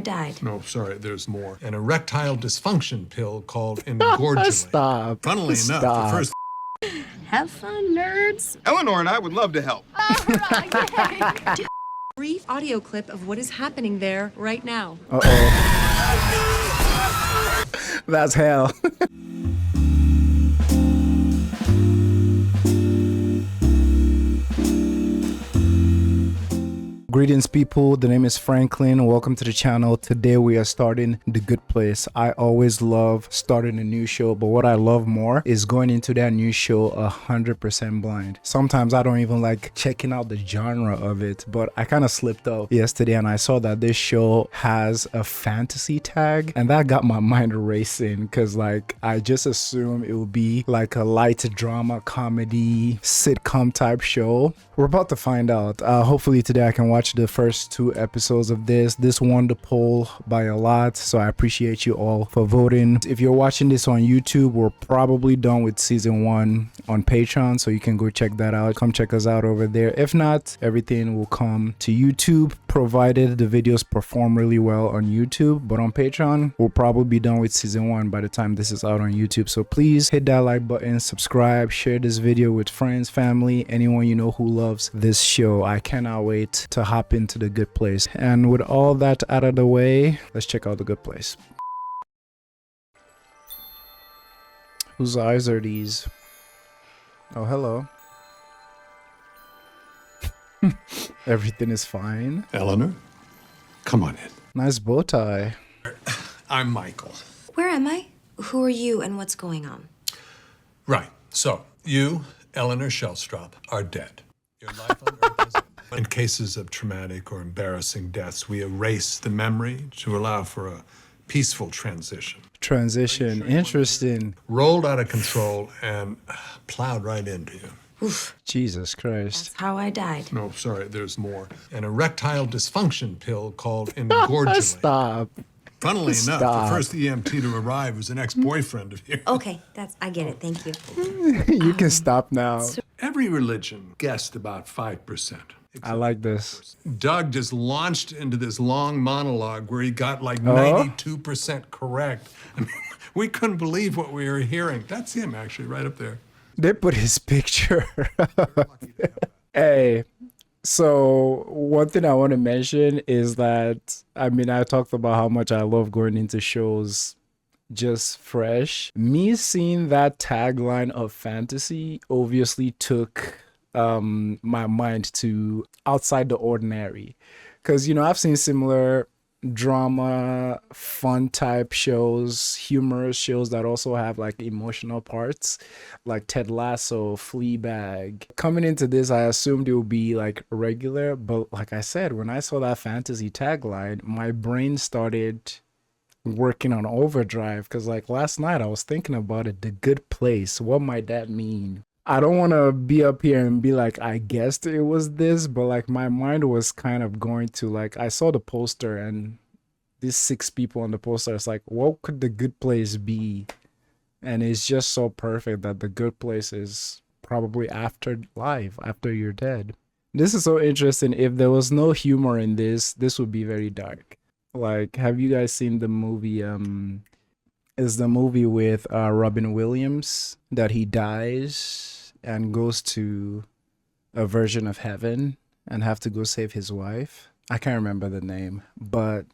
died. No, sorry, there's more. An erectile dysfunction pill called engorgulate. Stop. Funnily enough, Stop. the first Have fun, nerds. Eleanor and I would love to help. Brief audio clip of what is happening there right now. Uh-oh. That's hell. Greetings people, the name is Franklin. Welcome to the channel. Today we are starting The Good Place. I always love starting a new show, but what I love more is going into that new show 100% blind. Sometimes I don't even like checking out the genre of it, but I kind of slipped up yesterday and I saw that this show has a fantasy tag, and that got my mind racing because like I just assumed it would be like a light drama, comedy, sitcom type show. We're about to find out. Hopefully today I can watch the first 2 episodes of this. This won the poll by a lot, so I appreciate you all for voting. If you're watching this on YouTube, we're probably done with season 1 on Patreon, so you can go check that out. Come check us out over there. If not, everything will come to YouTube, provided the videos perform really well on YouTube. But on Patreon, we'll probably be done with season 1 by the time this is out on YouTube. So please hit that like button, subscribe, share this video with friends, family, anyone you know who loves this show. I cannot wait to hop into The Good Place. And with all that out of the way, let's check out The Good Place. Whose eyes are these? Oh, hello. Everything is fine. Eleanor, come on in. Nice bow tie. I'm Michael. Where am I? Who are you and what's going on? Right. So you, Eleanor Shellstrop, are dead. Your life on Earth is over. In cases of traumatic or embarrassing deaths, we erase the memory to allow for a peaceful transition. Transition. Interesting. Rolled out of control and plowed right into you. Oof. Jesus Christ. That's how I died. No, sorry, there's more. An erectile dysfunction pill called engorgulate. Stop. Funnily enough, Stop. the first EMT to arrive was an ex-boyfriend of yours. Okay, I get it. Thank you. You can stop now. Every religion guessed about 5%. I like this. Doug just launched into this long monologue where he got like 92% correct. I mean, we couldn't believe what we were hearing. That's him, actually, right up there. They put his picture. Hey, so one thing I want to mention is that, I mean, I talked about how much I love going into shows just fresh. Me seeing that tagline of fantasy obviously took my mind to outside the ordinary, because you know I've seen similar drama, fun type shows, humorous shows that also have like emotional parts, like Ted Lasso, Fleabag. Coming into this, I assumed it would be like regular, but like I said, when I saw that fantasy tagline, my brain started working on overdrive, because like last night I was thinking about it. The Good Place, what might that mean? I don't want to be up here and be like, I guessed it was this, but like my mind was kind of going to like, I saw the poster and these 6 people on the poster. It's like, what could The Good Place be? And it's just so perfect that The Good Place is probably after life, after you're dead. This is so interesting. If there was no humor in this would be very dark. Like, have you guys seen the movie, is the movie with Robin Williams that he dies and goes to a version of heaven and have to go save his wife? I can't remember the name, but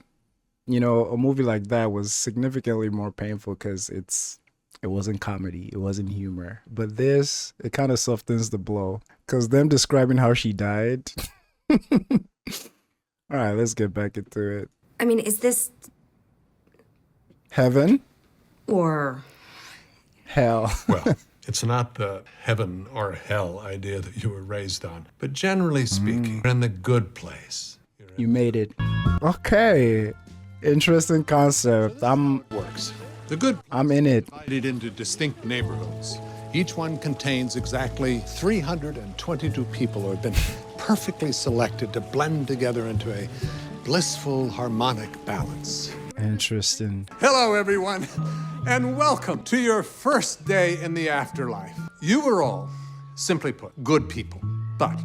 you know, a movie like that was significantly more painful because it wasn't comedy, it wasn't humor. But this, it kind of softens the blow, because them describing how she died. All right, let's get back into it. I mean, is this Heaven or hell? Well, it's not the heaven or hell idea that you were raised on, but generally speaking, you're in the good place. You made it. Okay, interesting concept. Works. The good I'm in it. divided into distinct neighborhoods. Each one contains exactly 322 people who have been perfectly selected to blend together into a blissful harmonic balance. Interesting. Hello, everyone, and welcome to your first day in the afterlife. You were all, simply put, good people. But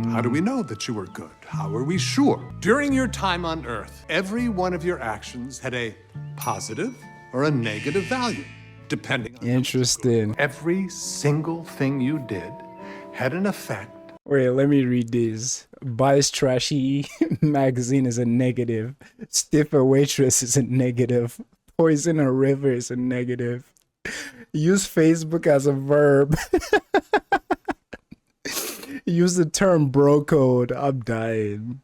How do we know that you were good? How are we sure? During your time on Earth, every one of your actions had a positive or a negative value, depending on Interesting. every single thing you did had an effect. Wait, let me read this. Buys trashy magazine is a negative. Stiff a waitress is a negative. Poison a river is a negative. Use Facebook as a verb. Use the term bro code. I'm dying.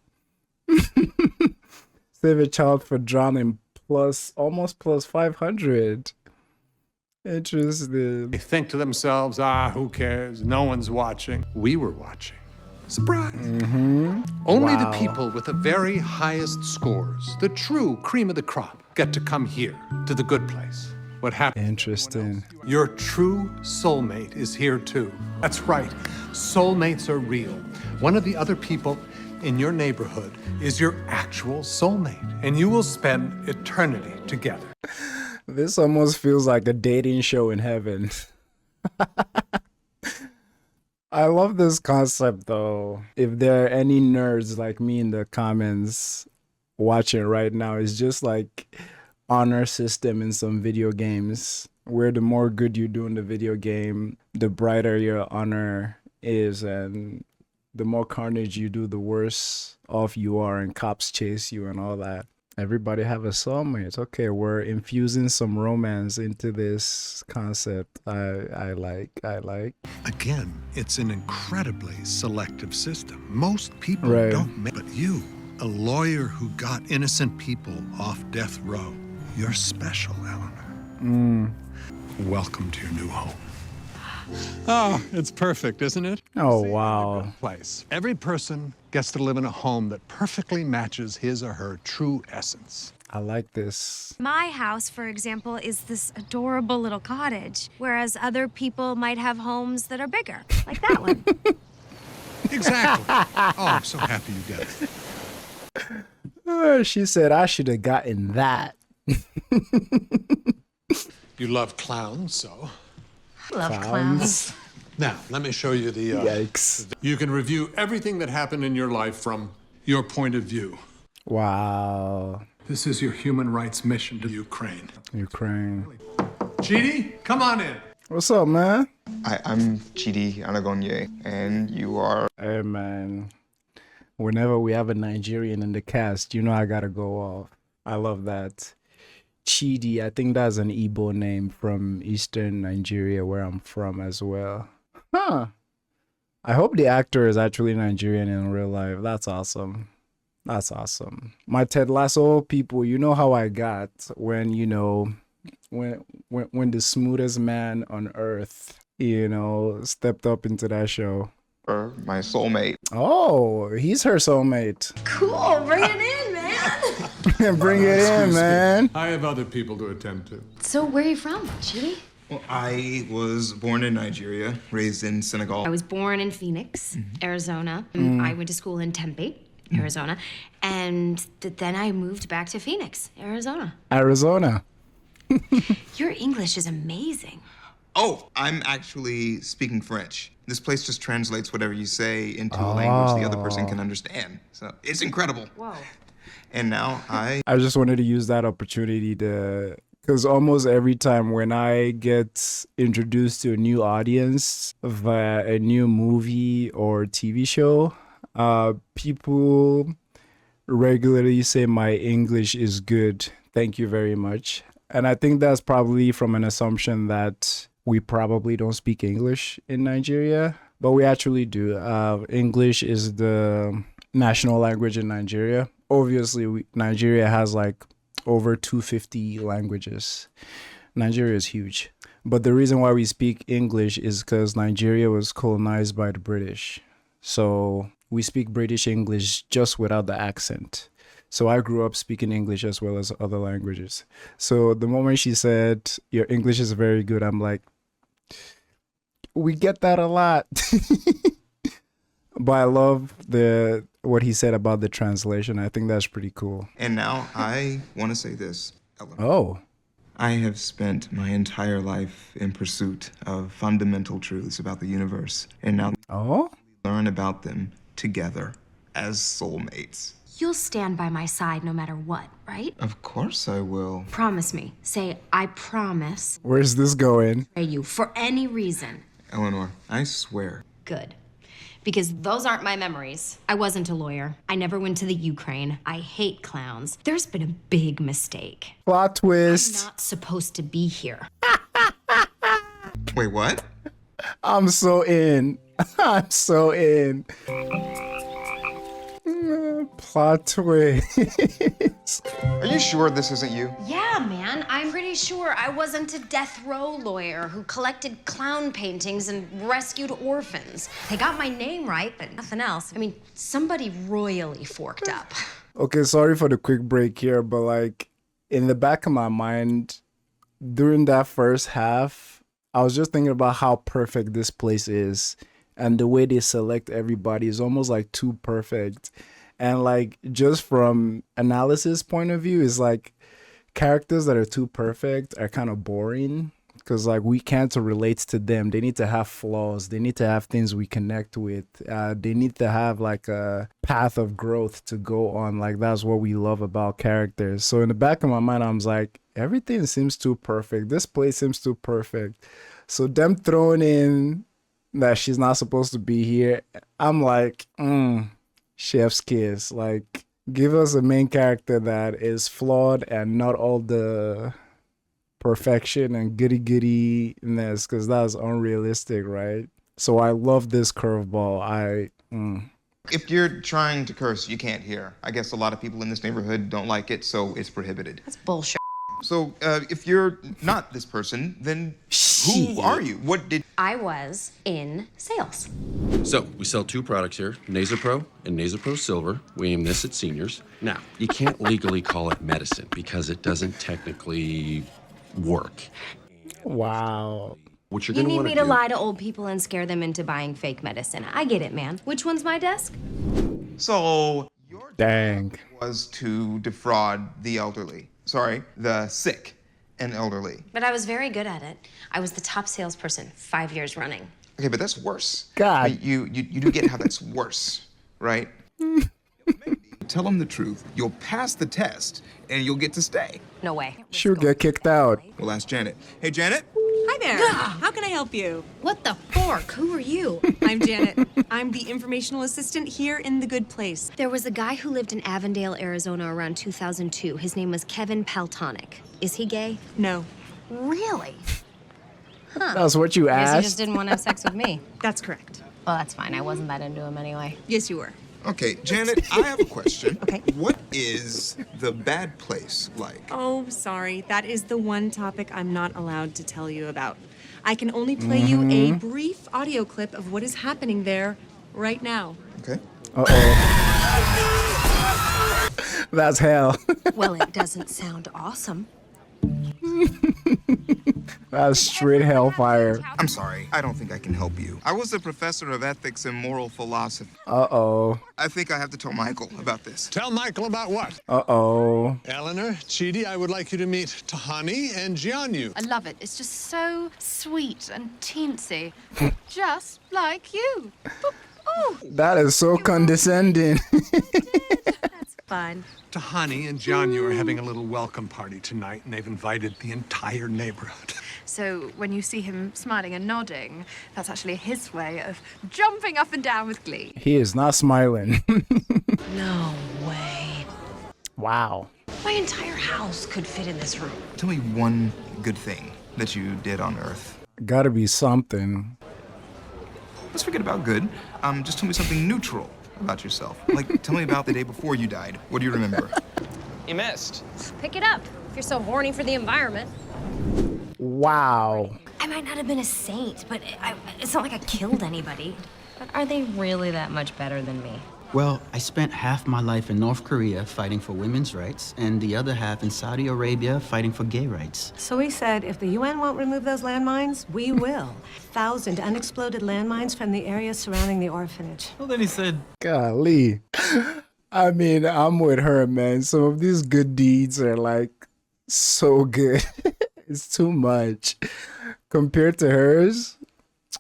Save a child for drowning almost plus 500. Interesting. They think to themselves, who cares? No one's watching. We were watching. Surprise. Only the Wow. people with the very highest scores, the true cream of the crop, get to come here, to the good place. What happens? Interesting. Your true soulmate is here too. That's right. Soulmates are real. One of the other people in your neighborhood is your actual soulmate, and you will spend eternity together. This almost feels like a dating show in heaven. I love this concept though. If there are any nerds like me in the comments watching right now, it's just like honor system in some video games where the more good you do in the video game, the brighter your honor is, and the more carnage you do, the worse off you are, and cops chase you and all that. Everybody have a soulmate. Okay, we're infusing some romance into this concept. I like. Again, it's an incredibly selective system. Most people Right. don't make, but you, a lawyer who got innocent people off death row, you're special, Eleanor. Welcome to your new home. Oh, it's perfect, isn't it? Oh, wow. Place. Every person gets to live in a home that perfectly matches his or her true essence. I like this. My house, for example, is this adorable little cottage, whereas other people might have homes that are bigger, like that one. Exactly. Oh, I'm so happy you get it. She said I should have gotten that. You love clowns, so. Love clowns. Now, let me show you the... Yikes. You can review everything that happened in your life from your point of view. Wow. This is your human rights mission to Ukraine. Ukraine. Chidi, come on in. What's up, man? I'm Chidi Anagonye, and you are... Hey, man. Whenever we have a Nigerian in the cast, you know I gotta go off. I love that. Chidi, I think that's an Igbo name from eastern Nigeria, where I'm from as well. Huh. I hope the actor is actually Nigerian in real life. That's awesome. That's awesome. My Ted Lasso people, you know how I got when, you know, when the smoothest man on earth, you know, stepped up into that show. my soulmate. Oh, he's her soulmate. Cool, bring it in, man. Bring it in, man. I have other people to attend to. So where are you from, Chidi? Well, I was born in Nigeria, raised in Senegal. I was born in Phoenix, Arizona. I went to school in Tempe, Arizona. And then I moved back to Phoenix, Arizona. Arizona. Your English is amazing. Oh, I'm actually speaking French. This place just translates whatever you say into a language the other person can understand. So it's incredible. Whoa. And now I just wanted to use that opportunity to, because almost every time when I get introduced to a new audience via a new movie or TV show, people regularly say my English is good. Thank you very much. And I think that's probably from an assumption that we probably don't speak English in Nigeria, but we actually do. English is the national language in Nigeria. Obviously, Nigeria has like over 250 languages. Nigeria is huge. But the reason why we speak English is because Nigeria was colonized by the British. So we speak British English just without the accent. So I grew up speaking English as well as other languages. So the moment she said, your English is very good, I'm like, we get that a lot. But I love what he said about the translation. I think that's pretty cool. and now I want to say this, Ellen. Oh, I have spent my entire life in pursuit of fundamental truths about the universe, and now oh, learn about them together as soulmates. You'll stand by my side no matter what, right? Of course I will. Promise me. Say, I promise. Where's this going? Betray you for any reason. Eleanor, I swear. Good. Because those aren't my memories. I wasn't a lawyer. I never went to the Ukraine. I hate clowns. There's been a big mistake. Plot twist. I'm not supposed to be here. Wait, what? I'm so in. I'm so in. Plot twist. Are you sure this isn't you? Yeah, man. I'm pretty sure I wasn't a death row lawyer who collected clown paintings and rescued orphans. They got my name right, but nothing else. I mean, somebody royally forked up. Okay, sorry for the quick break here, but like in the back of my mind, during that first half, I was just thinking about how perfect this place is. And the way they select everybody is almost like too perfect. And like just from analysis point of view, is like characters that are too perfect are kind of boring because like we can't relate to them. They need to have flaws. They need to have things we connect with. They need to have like a path of growth to go on. Like that's what we love about characters. So in the back of my mind, I was like, everything seems too perfect. This place seems too perfect. So them throwing in that she's not supposed to be here, I'm like, chef's kiss. Like, give us a main character that is flawed and not all the perfection and goody-goodiness, because that's unrealistic, right? So I love this curveball. If you're trying to curse, you can't hear. I guess a lot of people in this neighborhood don't like it, so it's prohibited. That's bullshit. So if you're not this person, then who are you? What did... I was in sales. So, we sell two products here, NasoPro and NasoPro Silver. We aim this at seniors. Now, you can't legally call it medicine because it doesn't technically work. Wow. What you're You gonna need want me to lie to old people and scare them into buying fake medicine. I get it, man. Which one's my desk? So your Dang. was to defraud the elderly. Sorry, the sick and elderly. But I was very good at it. I was the top salesperson 5 years running. Okay, but that's worse. God. I mean, you do get how that's worse, right? Tell them the truth. You'll pass the test, and you'll get to stay. No way. She'll get kicked out. We'll ask Janet. Hey, Janet? Hi there. How can I help you? What the fork? Who are you? I'm Janet. I'm the informational assistant here in the good place. There was a guy who lived in Avondale, Arizona around 2002. His name was Kevin Paltonic. Is he gay? No, Really? That's what you Guess he asked. just didn't want to have sex with me. that's correct. Well, that's fine. I wasn't that into him anyway. Yes, you were. Okay, Janet, I have a question. Okay. What is the bad place like? Oh, sorry. That is the one topic I'm not allowed to tell you about. I can only play you a brief audio clip of what is happening there right now. Okay. Uh-oh. That's hell. Well, it doesn't sound awesome. That's straight hellfire. I'm sorry. I don't think I can help you. I was a professor of ethics and moral philosophy. Uh-oh. I think I have to tell Michael about this. Tell Michael about what? Uh-oh. Eleanor, Chidi, I would like you to meet Tahani and Jianyu. I love it. It's just so sweet and teensy. Just like you. Oh, That is so condescending. That's fun. Tahani and Jianyu are having a little welcome party tonight, and they've invited the entire neighborhood. so when you see him smiling and nodding, that's actually his way of jumping up and down with glee. He is not smiling. No way. Wow. My entire house could fit in this room. Tell me one good thing that you did on Earth. Gotta be something. Let's forget about good. Just tell me something neutral about yourself. Like, tell me about the day before you died. What do you remember? You missed. Pick it up if you're so horny for the environment. Wow. I might not have been a saint, but it's not like I killed anybody. But are they really that much better than me? Well, I spent half my life in North Korea fighting for women's rights, and the other half in Saudi Arabia fighting for gay rights. So we said, if the UN won't remove those landmines, we will. 1,000 unexploded landmines from the area surrounding the orphanage. Well, then he said, Golly. I mean, I'm with her, man. Some of these good deeds are like so good. It's too much. Compared to hers,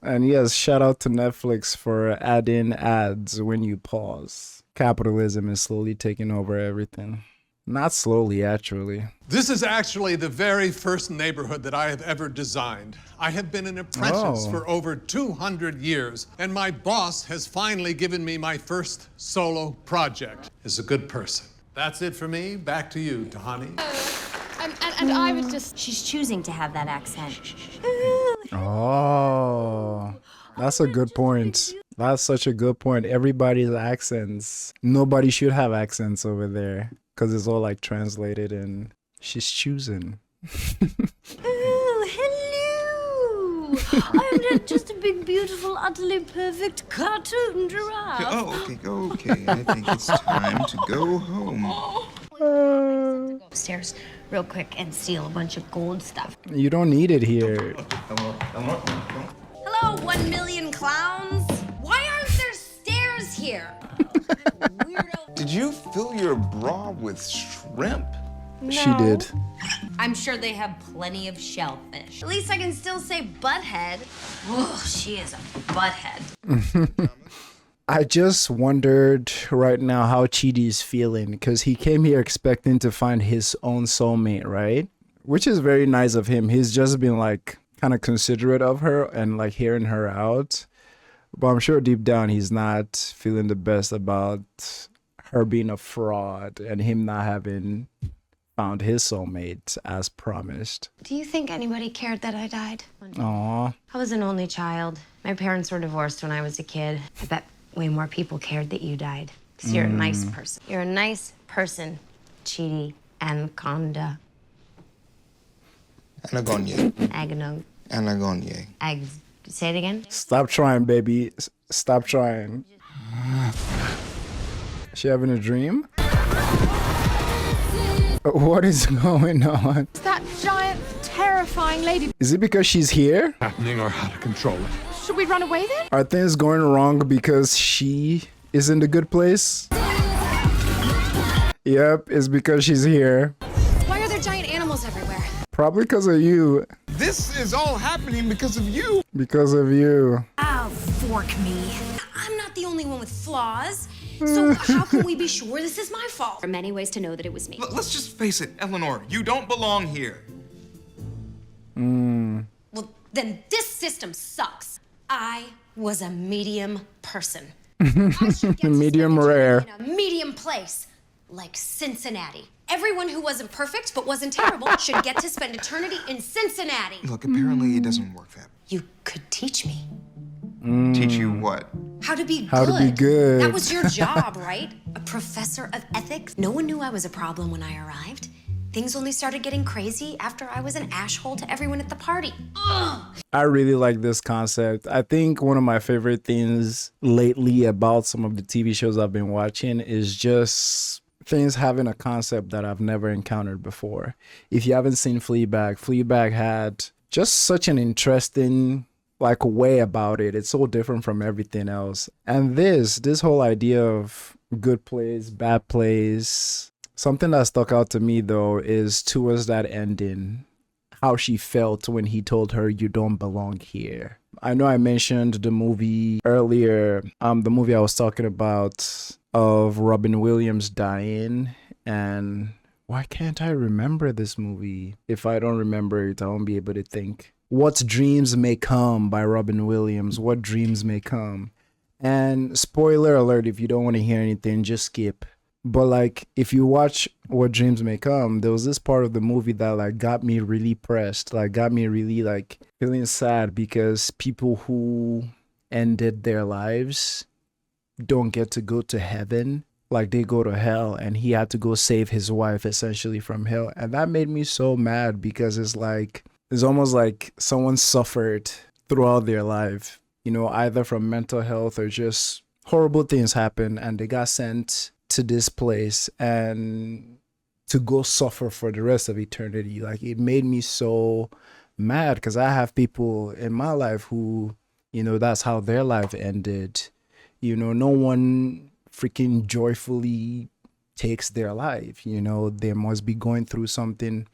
And yes, shout out to Netflix for adding ads when you pause. Capitalism is slowly taking over everything. Not slowly, actually. This is actually the very first neighborhood that I have ever designed. I have been an apprentice for over 200 years, and my boss has finally given me my first solo project. Is a good person. That's it for me. Back to you, Tahani. And I was just... She's choosing to have that accent. Oh, that's a good point. That's such a good point. Everybody's accents. Nobody should have accents over there because it's all like translated and she's choosing. Oh, hello! I'm just a big, beautiful, utterly perfect cartoon giraffe. Oh, okay. I think it's time to go home. Go upstairs real quick and steal a bunch of gold stuff. You don't need it here. Hello, 1 million clowns. Why aren't there stairs here? Weirdo. Did you fill your bra with shrimp? She did. I'm sure they have plenty of shellfish. At least I can still say butthead. Oh, she is a butthead. I just wondered right now how Chidi's feeling because he came here expecting to find his own soulmate, right? Which is very nice of him. He's just been like kind of considerate of her and like hearing her out. But I'm sure deep down he's not feeling the best about her being a fraud and him not having found his soulmate as promised. Do you think anybody cared that I died? Aww. I was an only child. My parents were divorced when I was a kid. I bet way more people cared that you died. Because you're a nice person. You're a nice person, Chidi Anaconda. Anagonye. Agano. Anagonye. Say it again? Stop trying, baby. Stop trying. She having a dream? What is going on? That giant, terrifying lady. Is it because she's here? Happening or how to control it. Should we run away then? Are things going wrong because she is in the good place? Yep, it's because she's here. Why are there giant animals everywhere? Probably because of you. This is all happening because of you. Because of you. Oh, fork me. I'm not the only one with flaws. So how can we be sure this is my fault? There are many ways to know that it was me. Let's just face it, Eleanor, you don't belong here. Well, then this system sucks. I was a medium person. I should get to Medium spend rare. eternity in a medium place, like Cincinnati. Everyone who wasn't perfect but wasn't terrible should get to spend eternity in Cincinnati. Look, apparently it doesn't work that way. You could teach me Teach you what? how to be good. How to be good. That was your job, right? A professor of ethics. No one knew I was a problem when I arrived. Things only started getting crazy after I was an asshole to everyone at the party. Ugh. I really like this concept. I think one of my favorite things lately about some of the TV shows I've been watching is just things having a concept that I've never encountered before. If you haven't seen Fleabag, Fleabag had just such an interesting like way about it. It's so different from everything else. And this whole idea of good plays, bad plays, something that stuck out to me though is towards that ending, how she felt when he told her you don't belong here. I know I mentioned the movie earlier, the movie I was talking about of Robin Williams dying, and why can't I remember this movie? If I don't remember it, I won't be able to think. What Dreams May Come by Robin Williams. What Dreams May Come. And spoiler alert, if you don't want to hear anything, just skip. But like, if you watch What Dreams May Come, there was this part of the movie that like got me really pressed, like got me really like feeling sad because people who ended their lives don't get to go to heaven. Like they go to hell, and he had to go save his wife essentially from hell. And that made me so mad because it's like, it's almost like someone suffered throughout their life, you know, either from mental health or just horrible things happen, and they got sent to this place and to go suffer for the rest of eternity. Like it made me so mad because I have people in my life who, you know, that's how their life ended. You know, no one freaking joyfully takes their life. You know, they must be going through something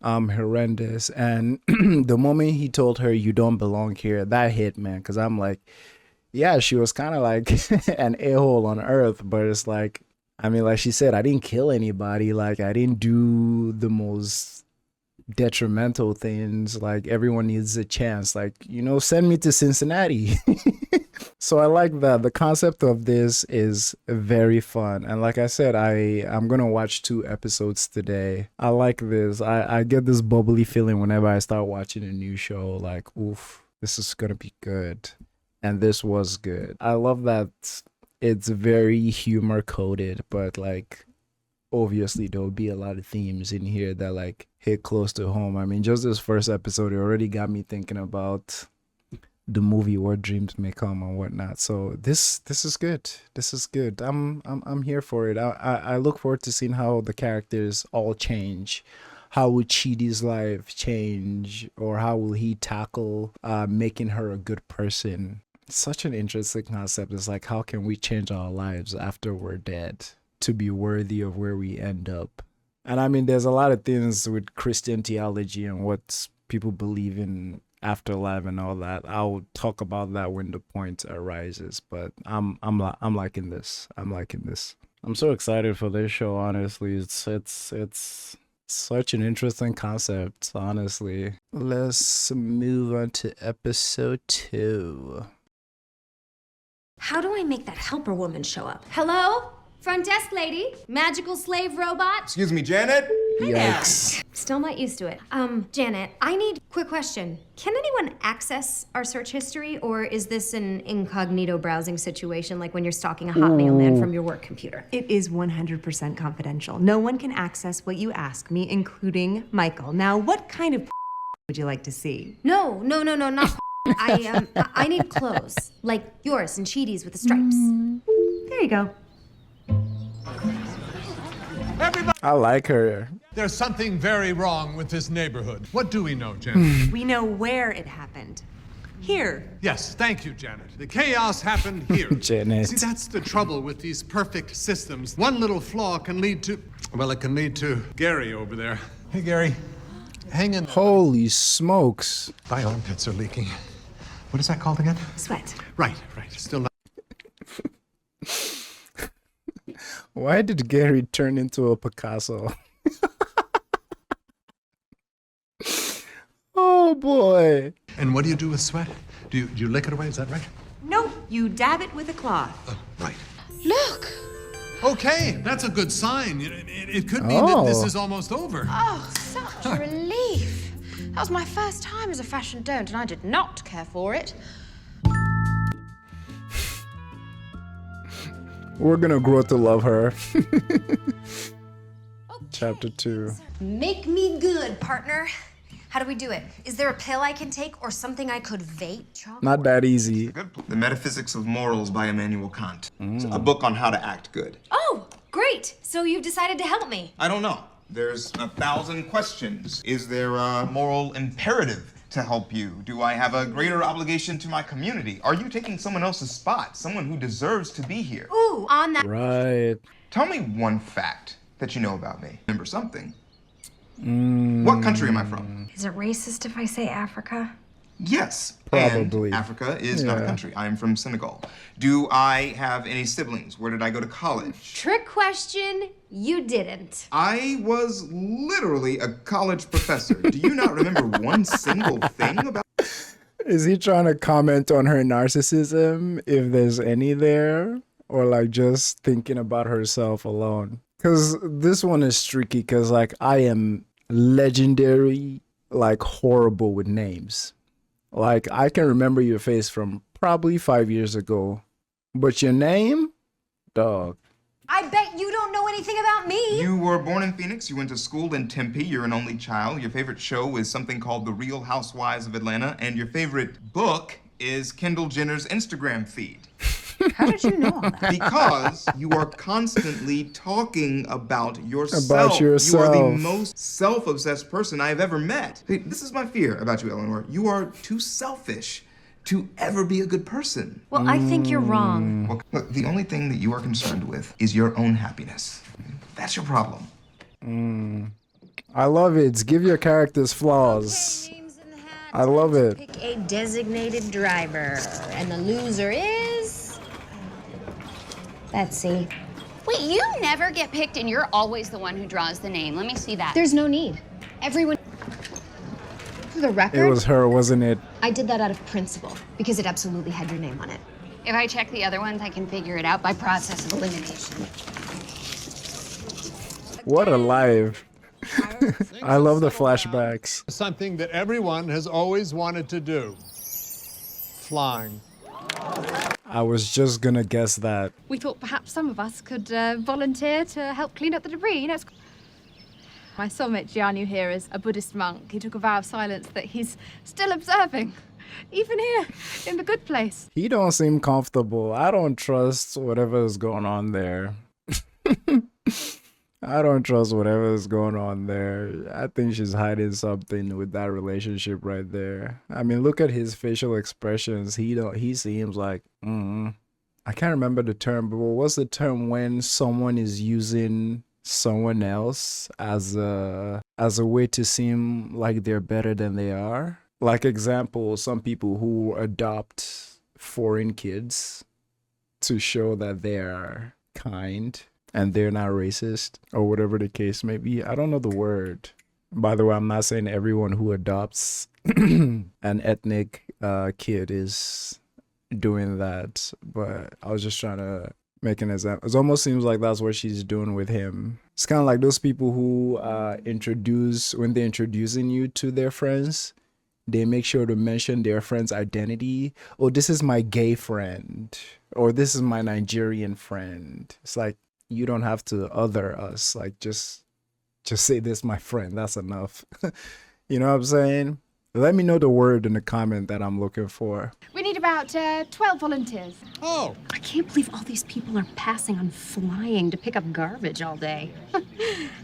horrendous. And the moment he told her you don't belong here, that hit, man, because I'm like, yeah, she was kind of like an a-hole on earth, but it's like, I mean, like she said, I didn't kill anybody, like I didn't do the most detrimental things, like everyone needs a chance, like, you know, send me to Cincinnati. So I like that. The concept of this is very fun, and like I said, I'm gonna watch 2 episodes today. I like this. I get this bubbly feeling whenever I start watching a new show, like, oof, this is gonna be good. And this was good. I love that it's very humor coded, but like obviously there'll be a lot of themes in here that like hit close to home. I mean, just this first episode, it already got me thinking about the movie Where Dreams May Come and whatnot. So this is good. This is good. I'm here for it. I look forward to seeing how the characters all change. How will Chidi's life change, or how will he tackle making her a good person? It's such an interesting concept. It's like, how can we change our lives after we're dead to be worthy of where we end up? And I mean, there's a lot of things with Christian theology and what people believe in afterlife and all that. I'll talk about that when the point arises. But I'm liking this. I'm liking this. I'm so excited for this show. Honestly, it's such an interesting concept. Honestly, let's move on to episode 2. How do I make that helper woman show up? Hello? Front desk lady? Magical slave robot? Excuse me, Janet? Yikes. Still not used to it. Janet, I need quick question. Can anyone access our search history, or is this an incognito browsing situation like when you're stalking a Hotmail man from your work computer? It is 100% confidential. No one can access what you ask me, including Michael. Now, what kind of would you like to see? No, not I need clothes. Like yours and Chidi's with the stripes. There you go. Everybody, I like her. there's something very wrong with this neighborhood. What do we know, Janet? We know where it happened. Here. Yes, thank you, Janet. The chaos happened here. Janet. See, that's the trouble with these perfect systems. One little flaw can lead to, well, it can lead to Gary over there. Hey, Gary. Hang in. Holy smokes. My armpits are leaking. What is that called again? Sweat. Right. Still not. Why did Gary turn into a Picasso? Oh boy. And what do you do with sweat? Do you lick it away? Is that right? Nope, you dab it with a cloth. Oh, right. Look! Okay, that's a good sign. It could mean that this is almost over. Oh, such a relief. That was my first time as a fashion don't, and I did not care for it. We're gonna grow to love her. Chapter 2. Make me good, partner. How do we do it? Is there a pill I can take or something I could vape? Not that easy. The Metaphysics of Morals by Immanuel Kant. It's a book on how to act good. Oh, great. So you've decided to help me. I don't know. There's 1,000 questions. Is there a moral imperative to help you? Do I have a greater obligation to my community? Are you taking someone else's spot? Someone who deserves to be here? Ooh, on that. Right. Tell me one fact that you know about me. Remember something. What country am I from? Is it racist if I say Africa? Yes. Probably. And Africa is not a country. I am from Senegal. Do I have any siblings? Where did I go to college? Trick question, you didn't. I was literally a college professor. Do you not remember one single thing about? Is he trying to comment on her narcissism, if there's any there? Or like just thinking about herself alone? Because this one is tricky because like I am legendary, like horrible with names. Like I can remember your face from probably 5 years ago, but your name, dog. I bet you don't know anything about me. You were born in Phoenix. You went to school in Tempe. You're an only child. Your favorite show is something called The Real Housewives of Atlanta. And your favorite book is Kendall Jenner's Instagram feed. How did you know all that? Because you are constantly talking about yourself. About yourself. You are the most self-obsessed person I've ever met. Hey, this is my fear about you, Eleanor. You are too selfish to ever be a good person. Well, I think you're wrong. Well, look, the only thing that you are concerned with is your own happiness. That's your problem. I love it. Give your characters flaws. I love it. Pick a designated driver, and the loser is Betsy. Wait, you never get picked and you're always the one who draws the name. Let me see that. There's no need. Everyone. For the record, It was her, wasn't it? I did that out of principle because it absolutely had your name on it. If I check the other ones, I can figure it out by process of elimination. What a life. I love the flashbacks. Something that everyone has always wanted to do. Flying. I was just gonna guess that. We thought perhaps some of us could volunteer to help clean up the debris. You know, my soulmate Jianyu here is a Buddhist monk. He took a vow of silence that he's still observing, even here in the good place. He don't seem comfortable. I don't trust whatever is going on there. I don't trust whatever is going on there. I think she's hiding something with that relationship right there. I mean, look at his facial expressions. He seems like, I can't remember the term, but what's the term when someone is using someone else as a way to seem like they're better than they are? Like example, some people who adopt foreign kids to show that they are kind and they're not racist, or whatever the case may be. I don't know the word. By the way, I'm not saying everyone who adopts an ethnic kid is doing that, but I was just trying to make an example. It almost seems like that's what she's doing with him. It's kind of like those people who when they're introducing you to their friends, they make sure to mention their friend's identity. Oh, this is my gay friend, or this is my Nigerian friend. It's like, you don't have to other us. Like, just say this, my friend. That's enough. You know what I'm saying? Let me know the word in the comment that I'm looking for. We need about 12 volunteers. Oh, I can't believe all these people are passing on flying to pick up garbage all day.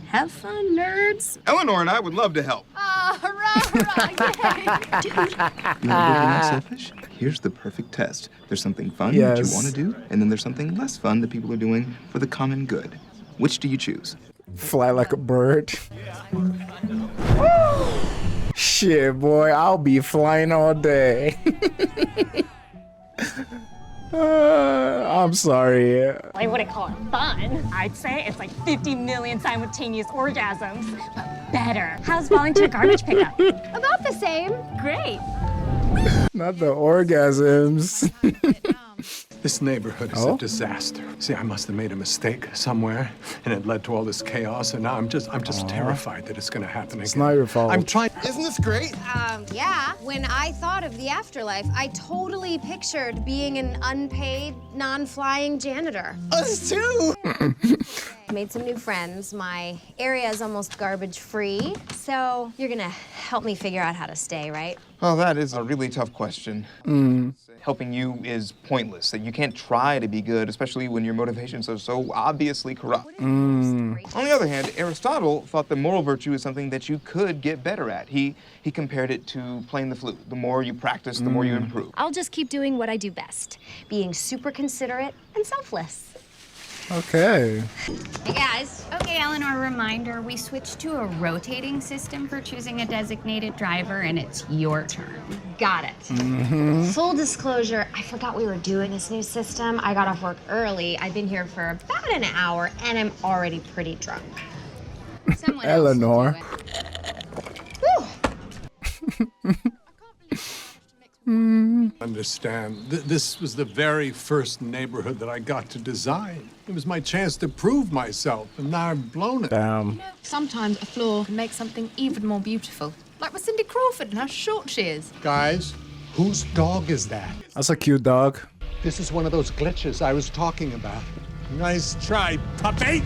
Have fun, nerds. Eleanor and I would love to help. Hurrah, hurrah, yay! You ever been unselfish? Here's the perfect test. There's something fun that you want to do, and then there's something less fun that people are doing for the common good. Which do you choose? Fly like a bird. Shit, boy, I'll be flying all day. I'm sorry. I wouldn't call it fun. I'd say it's like 50 million simultaneous orgasms, but better. How's volunteer garbage pickup? About the same. Great. Not the orgasms. this neighborhood is a disaster. See, I must have made a mistake somewhere, and it led to all this chaos, and now I'm just terrified that it's gonna happen again. It's not your fault. I'm trying. Isn't this great? Yeah. When I thought of the afterlife, I totally pictured being an unpaid, non-flying janitor. Us too! Made some new friends. My area is almost garbage-free, so you're gonna help me figure out how to stay, right? Well, that is a really tough question. Helping you is pointless. That you can't try to be good, especially when your motivations are so obviously corrupt. On the other hand, Aristotle thought that moral virtue is something that you could get better at. He compared it to playing the flute. The more you practice, the more you improve. I'll just keep doing what I do best, being super considerate and selfless. Okay. Hey guys. Okay, Eleanor, reminder, we switched to a rotating system for choosing a designated driver, and it's your turn. Got it. Full disclosure, I forgot we were doing this new system. I got off work early. I've been here for about an hour, and I'm already pretty drunk. Someone Eleanor. else will do it. Understand, this was the very first neighborhood that I got to design. It was my chance to prove myself, and now I've blown it. Damn. Sometimes a flaw can make something even more beautiful. Like with Cindy Crawford and how short she is. Guys, whose dog is that? That's a cute dog. This is one of those glitches I was talking about. Nice try, puppy.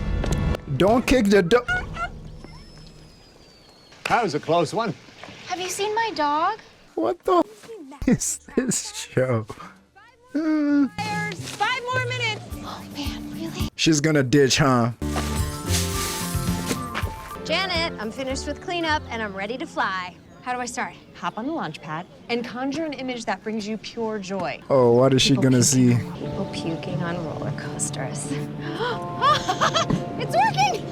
Don't kick the dog. That was a close one. Have you seen my dog? What the is this show? 5 more minutes. Oh man, really? She's gonna ditch, huh? Janet, I'm finished with cleanup, and I'm ready to fly. How do I start? Hop on the launch pad and conjure an image that brings you pure joy. Oh, what is she gonna see? People puking on roller coasters. It's working!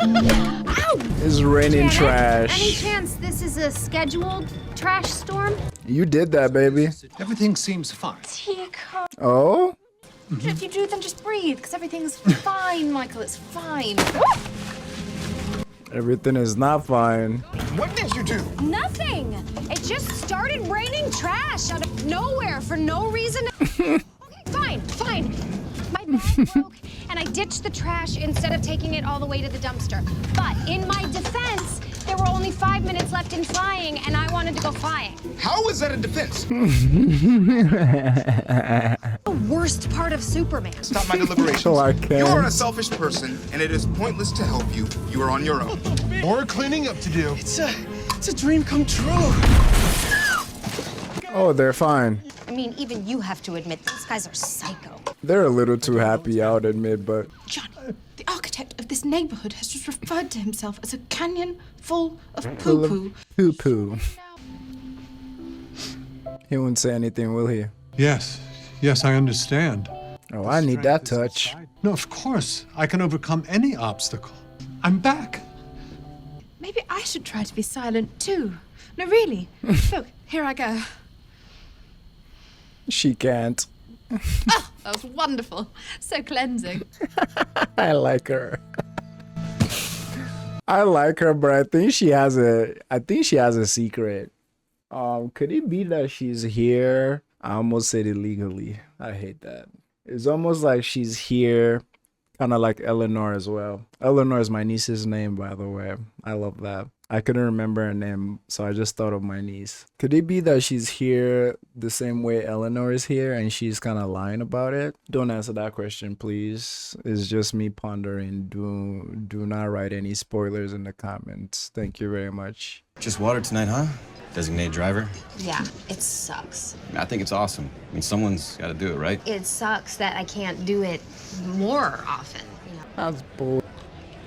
Ow! It's raining Janet, trash. Any chance this is a scheduled trash storm? You did that, baby. Everything seems fine. Teacup. Oh? If you do, then just breathe, because everything's fine, Michael. It's fine. Everything is not fine. What did you do? Nothing. It just started raining trash out of nowhere for no reason. Okay, fine. My bag broke, and I ditched the trash instead of taking it all the way to the dumpster. But in my defense, there were only 5 minutes left in flying, and I wanted to go flying. How is that a defense? The worst part of Superman. Stop my deliberations. Clark Kent. You are a selfish person, and it is pointless to help you. You are on your own. More cleaning up to do. It's a dream come true. Oh, they're fine. I mean, even you have to admit these guys are psycho. They're a little too happy, I would admit, but John, the architect of this neighborhood has just referred to himself as a canyon full of poo-poo. poo-poo. He won't say anything, will he? Yes, I understand. Oh, I need that touch. No, of course. I can overcome any obstacle. I'm back. Maybe I should try to be silent too. No, really. Look, here I go. She can't. Oh, that was wonderful. So cleansing. I like her. I like her, but I think she has a secret. Could it be that she's here? I almost said illegally. I hate that. It's almost like she's here, kind of like Eleanor as well. Eleanor is my niece's name, by the way. I love that. I couldn't remember her name, so I just thought of my niece. Could it be that she's here the same way Eleanor is here and she's kind of lying about it? Don't answer that question, please. It's just me pondering. Do not write any spoilers in the comments. Thank you very much. Just water tonight, huh? Designated driver? Yeah, it sucks. I think it's awesome. I mean, someone's got to do it, right? It sucks that I can't do it more often. You know? That's bull.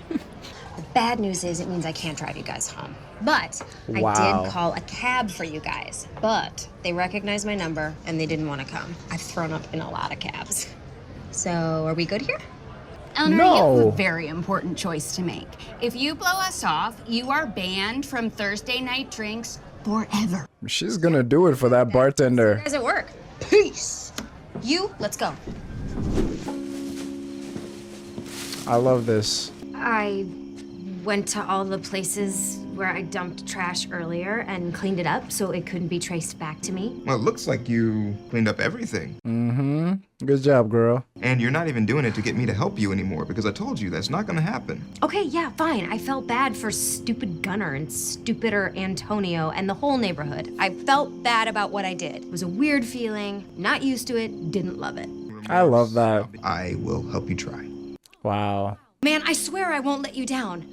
The bad news is it means I can't drive you guys home. But I Wow. did call a cab for you guys. But they recognized my number and they didn't want to come. I've thrown up in a lot of cabs. So are we good here? Eleanor, you have No. a very important choice to make. If you blow us off, you are banned from Thursday night drinks forever. She's gonna do it for that bartender. Guys at work. Peace. You, let's go. I love this. I went to all the places where I dumped trash earlier and cleaned it up so it couldn't be traced back to me. Well, it looks like you cleaned up everything. Mm-hmm. Good job, girl. And you're not even doing it to get me to help you anymore because I told you that's not gonna happen. Okay, yeah, fine. I felt bad for stupid Gunnar and stupider Antonio and the whole neighborhood. I felt bad about what I did. It was a weird feeling, not used to it, didn't love it. I love that. I will help you try. Wow. Man, I swear I won't let you down.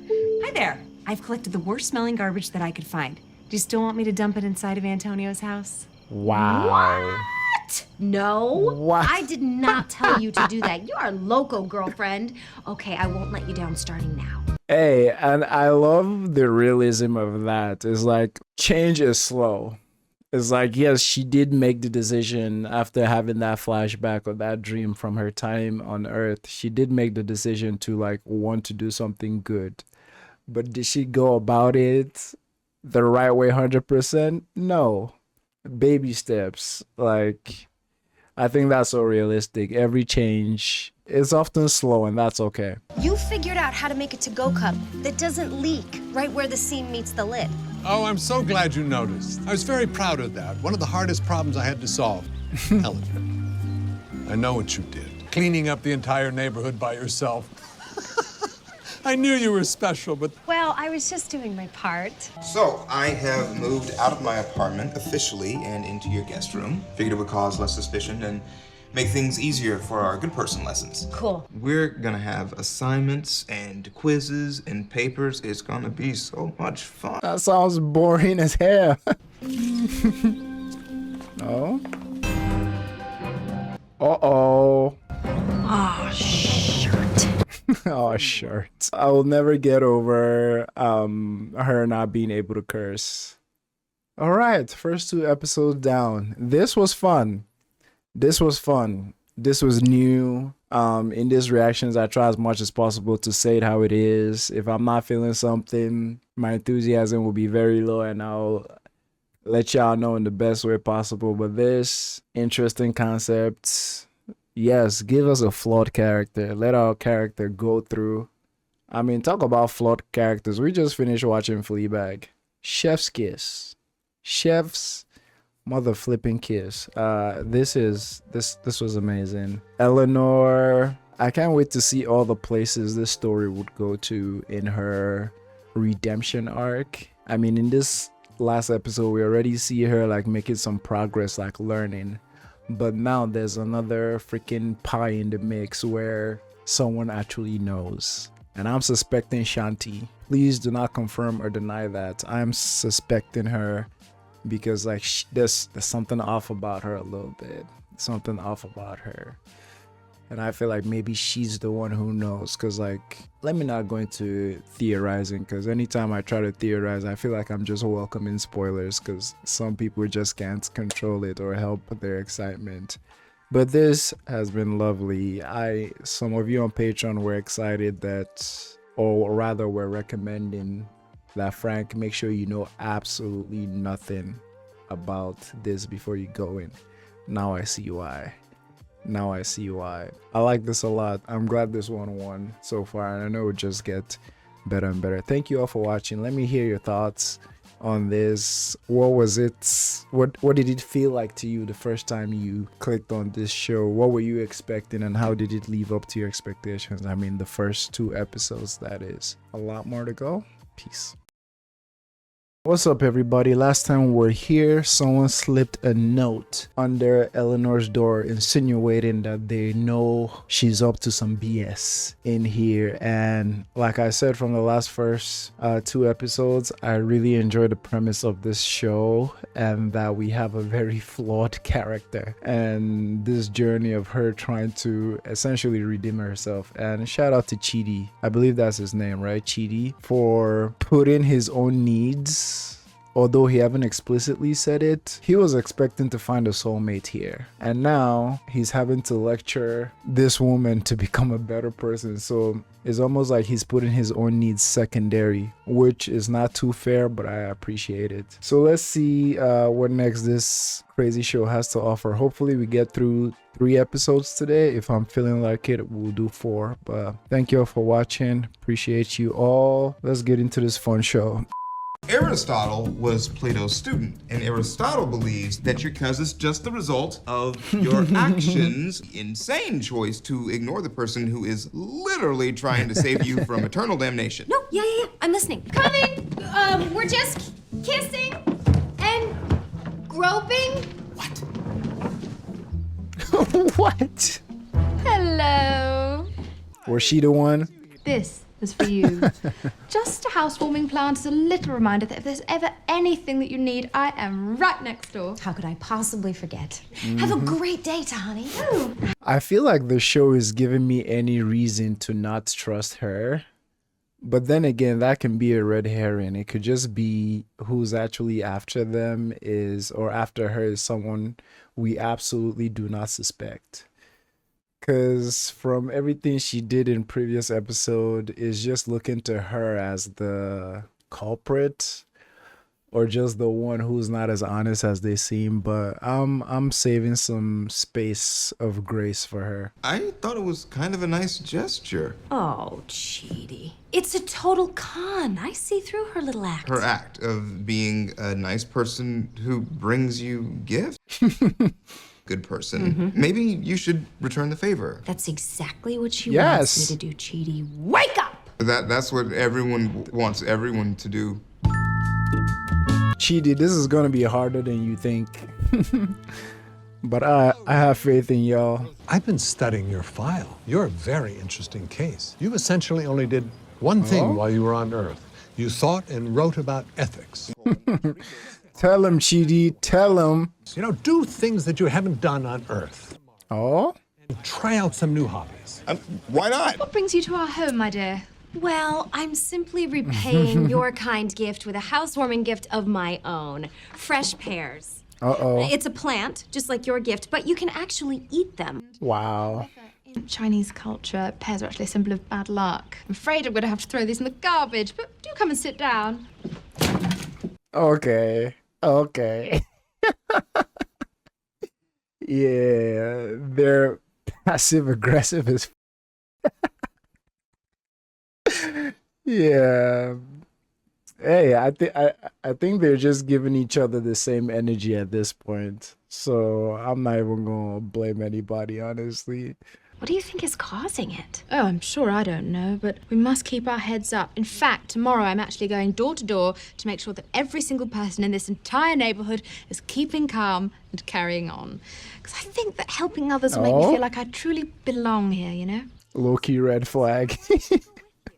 Hi there. I've collected the worst smelling garbage that I could find. Do you still want me to dump it inside of Antonio's house? Wow. What? No. What? I did not tell you to do that. You are loco, girlfriend. Okay, I won't let you down starting now. Hey, and I love the realism of that. It's like change is slow. It's like, yes, she did make the decision after having that flashback or that dream from her time on Earth. She did make the decision to like want to do something good. But did she go about it the right way 100%? No. Baby steps. Like, I think that's so realistic. Every change is often slow, and that's okay. You figured out how to make a to-go cup that doesn't leak right where the seam meets the lid. Oh, I'm so glad you noticed. I was very proud of that. One of the hardest problems I had to solve. Ellen, I know what you did. Cleaning up the entire neighborhood by yourself. I knew you were special, but Well, I was just doing my part. So, I have moved out of my apartment officially and into your guest room. Figured it would cause less suspicion and make things easier for our good person lessons. Cool. We're gonna have assignments and quizzes and papers. It's gonna be so much fun. That sounds boring as hell. Oh. Uh-oh. Oh, shirt. Oh, shirt. I will never get over her not being able to curse. All right, first 2 episodes down. This was fun. This was new. In these reactions, I try as much as possible to say it how it is. If I'm not feeling something, my enthusiasm will be very low, and I'll let y'all know in the best way possible. But this interesting concept, yes, give us a flawed character. Let our character go through. I mean, talk about flawed characters. We just finished watching Fleabag. Chef's kiss. Chef's mother flipping kiss. This was amazing. Eleanor, I can't wait to see all the places this story would go to in her redemption arc. I mean, in this last episode, we already see her like making some progress, like learning. But now there's another freaking pie in the mix where someone actually knows. And I'm suspecting Shanti. Please do not confirm or deny that. I'm suspecting her because like there's something off about her a little bit. Something off about her. And I feel like maybe she's the one who knows. Because like, let me not go into theorizing. Because anytime I try to theorize, I feel like I'm just welcoming spoilers. Because some people just can't control it or help their excitement. But this has been lovely. Some of you on Patreon were excited that, or rather were recommending that Frank make sure you know absolutely nothing about this before you go in. Now I see why. Now I see why. I like this a lot. I'm glad this one won so far, and I know it will just get better and better. Thank you all for watching. Let me hear your thoughts on this. What was it? What did it feel like to you the first time you clicked on this show? What were you expecting, and how did it live up to your expectations? I mean, the first 2 episodes, that is. A lot more to go. Peace. What's up, everybody? Last time we were here, someone slipped a note under Eleanor's door insinuating that they know she's up to some BS in here. And like I said from the last first 2 episodes, I really enjoyed the premise of this show and that we have a very flawed character and this journey of her trying to essentially redeem herself. And shout out to Chidi, I believe that's his name, right? Chidi, for putting his own needs. Although he haven't explicitly said it, he was expecting to find a soulmate here. And now he's having to lecture this woman to become a better person. So it's almost like he's putting his own needs secondary, which is not too fair, but I appreciate it. So let's see what next this crazy show has to offer. Hopefully we get through 3 episodes today. If I'm feeling like it, we'll do 4. But thank you all for watching. Appreciate you all. Let's get into this fun show. Aristotle was Plato's student, and Aristotle believes that your cause is just the result of your actions. Insane choice to ignore the person who is literally trying to save you from eternal damnation. No, yeah, I'm listening. Coming! We're just kissing and groping. What? What? Hello. Was she the one? This is for you. Just a housewarming plant as a little reminder that if there's ever anything that you need, I am right next door. How could I possibly forget? Have a great day, Tahani. I feel like the show is giving me any reason to not trust her. But then again, that can be a red herring. It could just be who's actually after them is, or after her is someone we absolutely do not suspect. Because from everything she did in previous episode is just looking to her as the culprit or just the one who's not as honest as they seem. But I'm saving some space of grace for her. I thought it was kind of a nice gesture. Oh, Chidi. It's a total con. I see through her little act. Her act of being a nice person who brings you gifts. Good person. Maybe you should return the favor. That's exactly what she wants me to do, Chidi. Wake up! That's what everyone wants everyone to do. Chidi, this is gonna be harder than you think. But I have faith in y'all. I've been studying your file. You're a very interesting case. You essentially only did one thing while you were on Earth. You thought and wrote about ethics. Tell him, Chidi, tell him. You know, do things that you haven't done on Earth. Oh? And try out some new hobbies. Why not? What brings you to our home, my dear? Well, I'm simply repaying your kind gift with a housewarming gift of my own. Fresh pears. Uh-oh. It's a plant, just like your gift, but you can actually eat them. Wow. In Chinese culture, pears are actually a symbol of bad luck. I'm afraid I'm going to have to throw these in the garbage, but do come and sit down. Okay. Okay. Yeah, they're passive aggressive as yeah. Hey, I think they're just giving each other the same energy at this point. So I'm not even gonna blame anybody, honestly. What do you think is causing it? Oh, I'm sure I don't know, but we must keep our heads up. In fact, tomorrow I'm actually going door to door to make sure that every single person in this entire neighborhood is keeping calm and carrying on. Because I think that helping others will make me feel like I truly belong here, you know? Low-key red flag.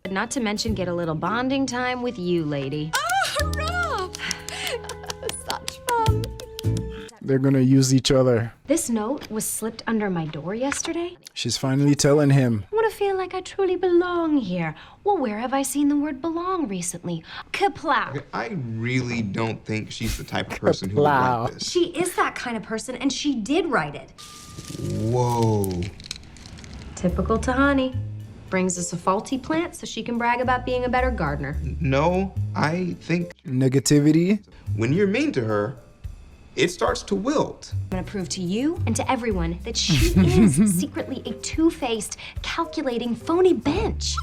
Not to mention get a little bonding time with you, lady. Oh, hurrah! Such fun. They're gonna use each other. This note was slipped under my door yesterday. She's finally telling him. I want to feel like I truly belong here. Well, where have I seen the word belong recently? Kaplow. I really don't think she's the type of person who would write this. She is that kind of person, and she did write it. Whoa. Typical Tahani. Brings us a faulty plant so she can brag about being a better gardener. No, I think negativity. When you're mean to her, it starts to wilt. I'm gonna prove to you and to everyone that she is secretly a two-faced, calculating, phony bench.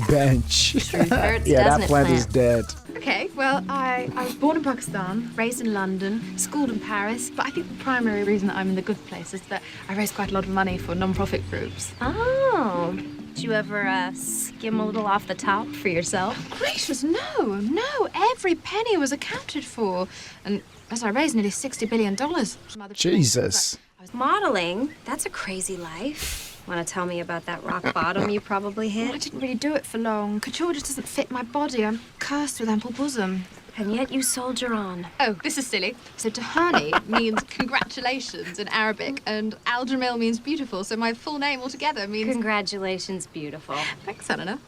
Bench. hurts, Yeah, doesn't that it, plant is plant? dead. Okay, well, I was born in Pakistan, raised in London, schooled in Paris, but I think the primary reason that I'm in the good place is that I raise quite a lot of money for non-profit groups. Oh. Did you ever skim a little off the top for yourself? Gracious, no. Every penny was accounted for. And as I raised nearly $60 billion. Jesus. Modeling? That's a crazy life. Want to tell me about that rock bottom you probably hit? Well, I didn't really do it for long. Couture just doesn't fit my body. I'm cursed with ample bosom. And yet you soldier on. Oh, this is silly. So Tahani means congratulations in Arabic, and Al-Jamil means beautiful, so my full name altogether means... Congratulations, beautiful. Thanks, Eleanor.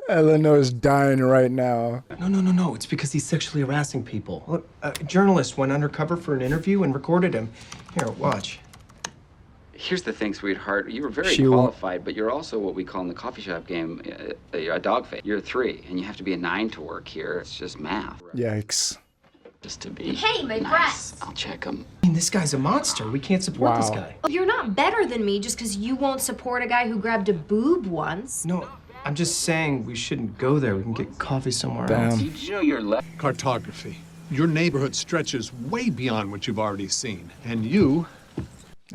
Eleanor's dying right now. No. It's because he's sexually harassing people. Look, a journalist went undercover for an interview and recorded him. Here, watch. Here's the thing, sweetheart. You were very She won't- qualified, but you're also what we call in the coffee shop game a dog face. You're a 3, and you have to be a 9 to work here. It's just math. Yikes. Just to be Hey, my nice. breasts. I'll check them. I mean, this guy's a monster. We can't support this guy. Well, you're not better than me just because you won't support a guy who grabbed a boob once. No, I'm just saying we shouldn't go there. We can get coffee somewhere else. Did you know your cartography? Your neighborhood stretches way beyond what you've already seen. And you...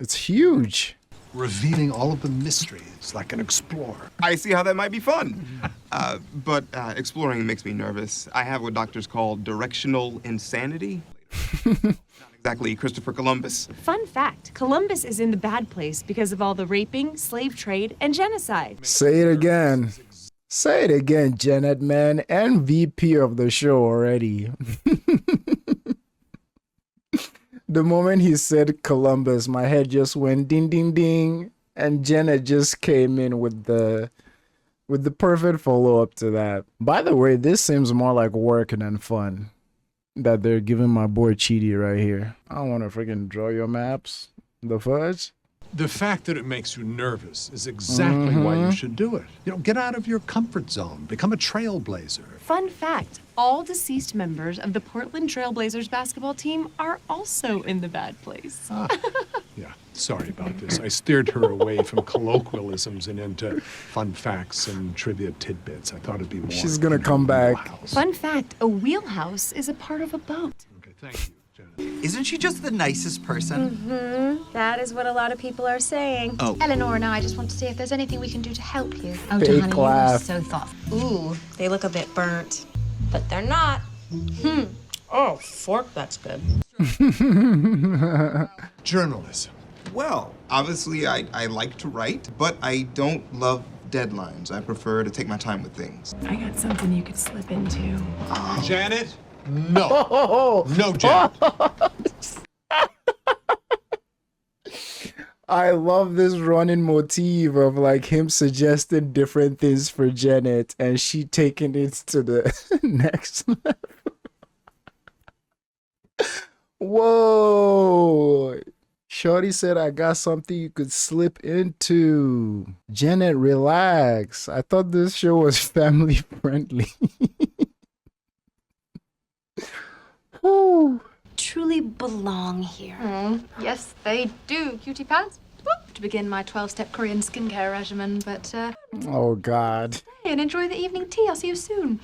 It's huge. Revealing all of the mysteries like an explorer. I see how that might be fun. But exploring makes me nervous. I have what doctors call directional insanity. Not exactly Christopher Columbus. Fun fact, Columbus is in the bad place because of all the raping, slave trade, and genocide. Say it again. Say it again, Janet, man. MVP of the show already. The moment he said Columbus, my head just went ding, ding, ding. And Janet just came in with the perfect follow-up to that. By the way, this seems more like work than fun that they're giving my boy Chidi right here. I don't want to freaking draw your maps. The fudge? The fact that it makes you nervous is exactly why you should do it. You know, get out of your comfort zone. Become a trailblazer. Fun fact, all deceased members of the Portland Trailblazers basketball team are also in the bad place. Yeah, sorry about this. I steered her away from colloquialisms and into fun facts and trivia tidbits. I thought it'd be more. She's gonna come back. Fun fact, a wheelhouse is a part of a boat. Okay, thank you. Isn't she just the nicest person? Mm-hmm. That is what a lot of people are saying. Oh. Eleanor and I just want to see if there's anything we can do to help you. Oh, Fake Tahani, you are laugh. so thoughtful. Ooh, they look a bit burnt. But they're not. Oh, fork, that's good. Journalism. Well, obviously I like to write, but I don't love deadlines. I prefer to take my time with things. I got something you could slip into. Janet? No. No, Janet. I love this running motif of like him suggesting different things for Janet and she taking it to the next level. Whoa. Shorty said, I got something you could slip into. Janet, relax. I thought this show was family friendly. Whew. Truly belong here. Yes, they do, cutie pants. Whoop, to begin my 12-step Korean skincare regimen, but Oh, God. hey, and enjoy the evening tea. I'll see you soon.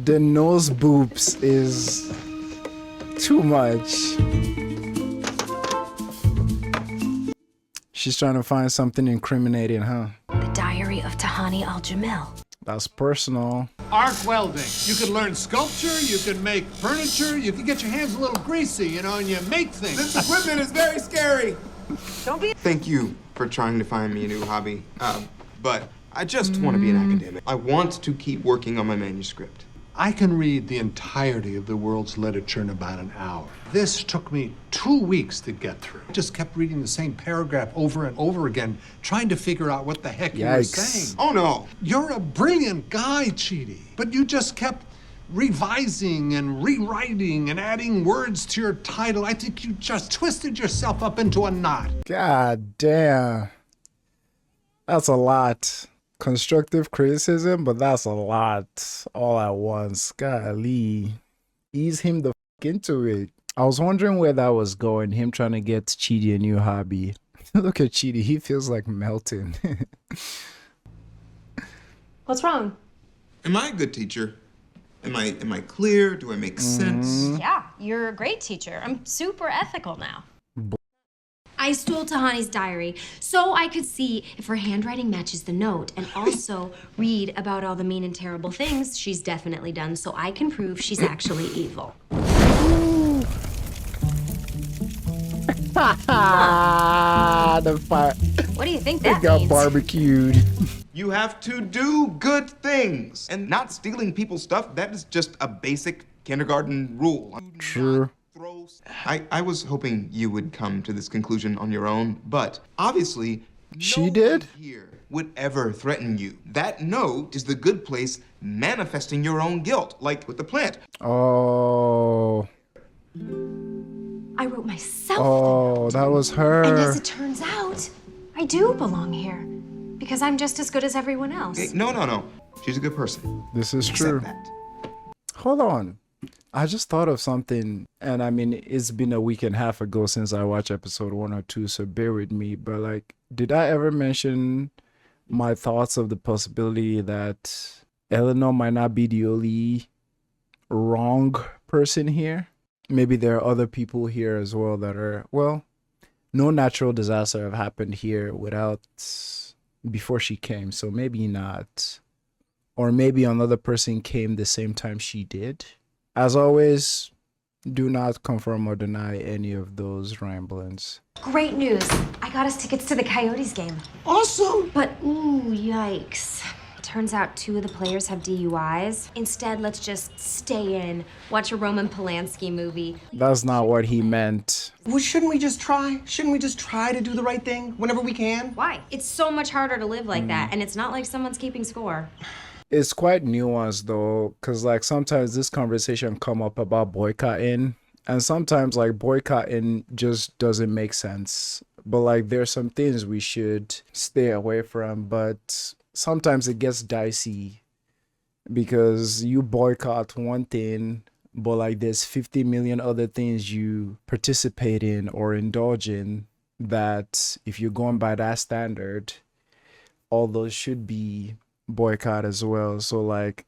The nose boobs is too much. She's trying to find something incriminating, huh? The Diary of Tahani Al-Jamil. That's personal. Arc welding. You can learn sculpture, you can make furniture, you can get your hands a little greasy, you know, and you make things. This equipment is very scary. Don't be. Thank you for trying to find me a new hobby. But I just want to be an academic. I want to keep working on my manuscript. I can read the entirety of the world's literature in about an hour. This took me 2 weeks to get through. I just kept reading the same paragraph over and over again, trying to figure out what the heck you were Yikes. saying. Oh, no. You're a brilliant guy, Chidi, but you just kept revising and rewriting and adding words to your title. I think you just twisted yourself up into a knot. God damn. That's a lot. Constructive criticism, but that's a lot all at once. Golly. Ease him the fuck into it. I was wondering where that was going, him trying to get Chidi a new hobby. Look at Chidi, he feels like melting. What's wrong? Am I a good teacher? Am I clear? Do I make sense? Yeah, you're a great teacher. I'm super ethical now. I stole Tahani's diary so I could see if her handwriting matches the note and also read about all the mean and terrible things she's definitely done so I can prove she's actually evil. The fire. What do you think It that got means? barbecued. You have to do good things. And not stealing people's stuff, that is just a basic kindergarten rule. True. I was hoping you would come to this conclusion on your own, but obviously, She did? here would ever threaten you. That note is the good place manifesting your own guilt, like with the plant. Oh. I wrote myself. Oh, that was her. And as it turns out, I do belong here because I'm just as good as everyone else. Hey, no. She's a good person. This is Accept true. that. Hold on. I just thought of something, and I mean, it's been a week and a half ago since I watched episode 1 or 2, so bear with me. But, like, did I ever mention my thoughts of the possibility that Eleanor might not be the only wrong person here? Maybe there are other people here as well that are, well, no natural disaster have happened here before she came, so maybe not. Or maybe another person came the same time she did. As always, do not confirm or deny any of those ramblings. Great news. I got us tickets to the Coyotes game. Awesome! But, ooh, yikes. Turns out 2 of the players have DUIs. Instead, let's just stay in, watch a Roman Polanski movie. That's not what he meant. Well, shouldn't we just try? Shouldn't we just try to do the right thing whenever we can? Why? It's so much harder to live like that, and it's not like someone's keeping score. It's quite nuanced though, because like sometimes this conversation come up about boycotting, and sometimes like boycotting just doesn't make sense. But like there's some things we should stay away from, but sometimes it gets dicey because you boycott one thing, but like there's 50 million other things you participate in or indulge in that if you're going by that standard, all those should be boycott as well. So like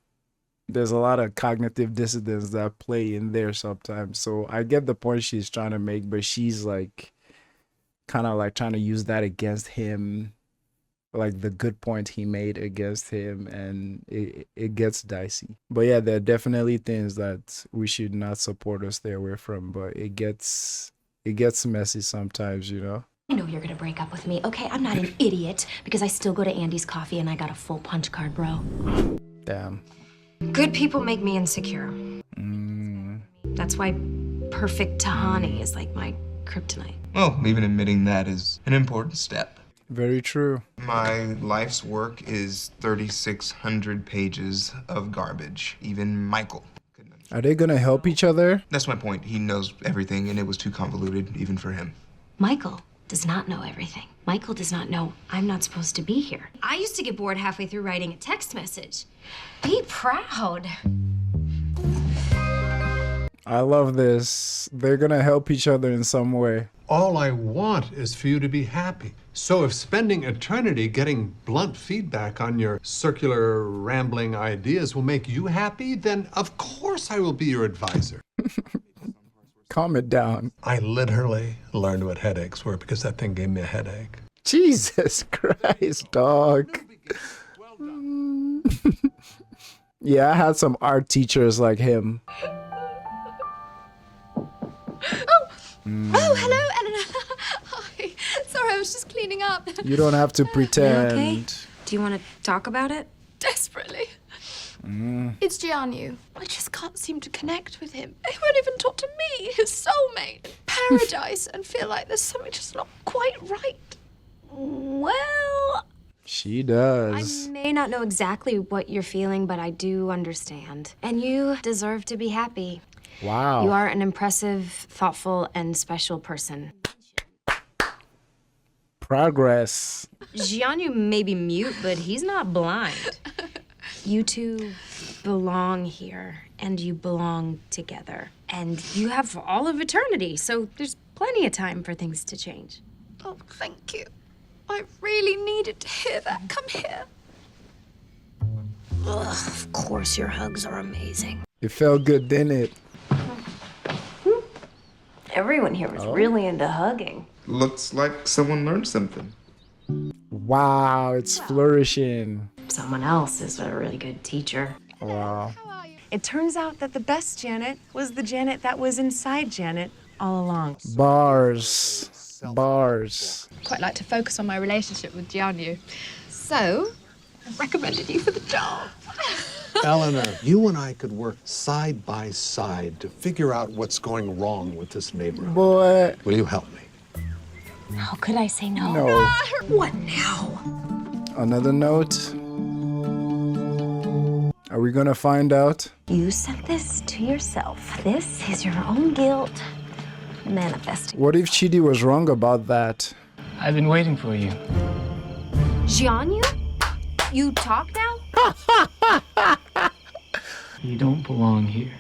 there's a lot of cognitive dissonance that play in there sometimes. So I get the point she's trying to make, but she's like kind of like trying to use that against him, like the good point he made against him, and it gets dicey. But yeah, there are definitely things that we should not support or stay away from, but it gets messy sometimes, you know. I know you're gonna break up with me. Okay, I'm not an idiot because I still go to Andy's Coffee and I got a full punch card, bro. Damn. Good people make me insecure. That's why perfect Tahani is like my kryptonite. Well, even admitting that is an important step. Very true. My life's work is 3,600 pages of garbage. Even Michael. Are they gonna help each other? That's my point. He knows everything, and it was too convoluted, even for him. Michael does not know everything. Michael does not know I'm not supposed to be here. I used to get bored halfway through writing a text message. Be proud. I love this. They're gonna help each other in some way. All I want is for you to be happy. So if spending eternity getting blunt feedback on your circular, rambling ideas will make you happy, then of course I will be your advisor. Calm it down. I literally learned what headaches were because that thing gave me a headache. Jesus Christ, dog. Yeah, I had some art teachers like him. Oh, hello, Eleanor. Hi. Sorry, I was just cleaning up. You don't have to pretend. Okay. Do you want to talk about it? Desperately. It's Giannu. I just can't seem to connect with him. He won't even talk to me, his soulmate. Paradise, and feel like there's something just not quite right. Well, She does. I may not know exactly what you're feeling, but I do understand. And you deserve to be happy. Wow. You are an impressive, thoughtful, and special person. Progress. Giannu may be mute, but he's not blind. You two belong here, and you belong together. And you have all of eternity, so there's plenty of time for things to change. Oh, thank you. I really needed to hear that. Come here. Ugh, of course your hugs are amazing. It felt good, didn't it? Everyone here was really into hugging. Looks like someone learned something. Wow, it's flourishing. Someone else is a really good teacher. Wow. It turns out that the best Janet was the Janet that was inside Janet all along. Bars. Bars. Quite like to focus on my relationship with Giannu. So, I've recommended you for the job. Eleanor, you and I could work side by side to figure out what's going wrong with this neighborhood. Boy. Will you help me? How could I say no? No. What now? Another note. Are we gonna find out? You sent this to yourself. This is your own guilt manifesting. What if Chidi was wrong about that? I've been waiting for you. Giannu? You talk now? You don't belong here.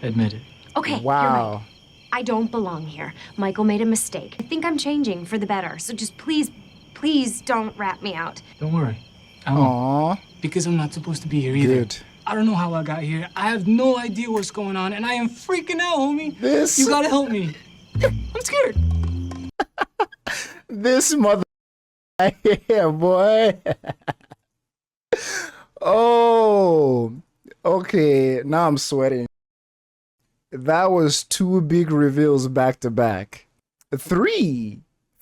Admit it. Okay, you're Wow. right. I don't belong here. Michael made a mistake. I think I'm changing for the better. So just please, please don't rat me out. Don't worry. I won't. Aww. Because I'm not supposed to be here either. Good. I don't know how I got here. I have no idea what's going on, and I am freaking out, homie. This. You gotta help me. I'm scared. This mother. Yeah, boy. Oh. Okay. Now I'm sweating. That was 2 big reveals back to back. 3.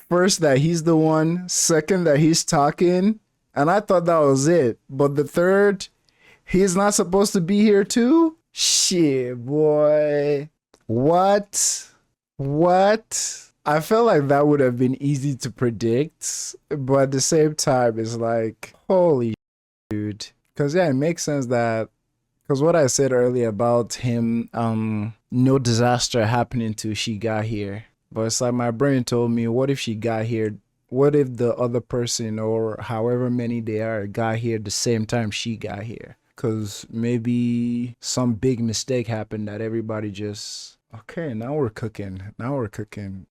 First, that he's the one. Second, that he's talking. And I thought that was it. But the third, he's not supposed to be here too? Shit, boy. What? I felt like that would have been easy to predict. But at the same time, it's like, holy dude. Because, yeah, it makes sense that. Because what I said earlier about him, no disaster happening till she got here. But it's like my brain told me, what if she got here? What if the other person or however many they are got here the same time she got here? Because maybe some big mistake happened that everybody just... Okay, now we're cooking. Now we're cooking.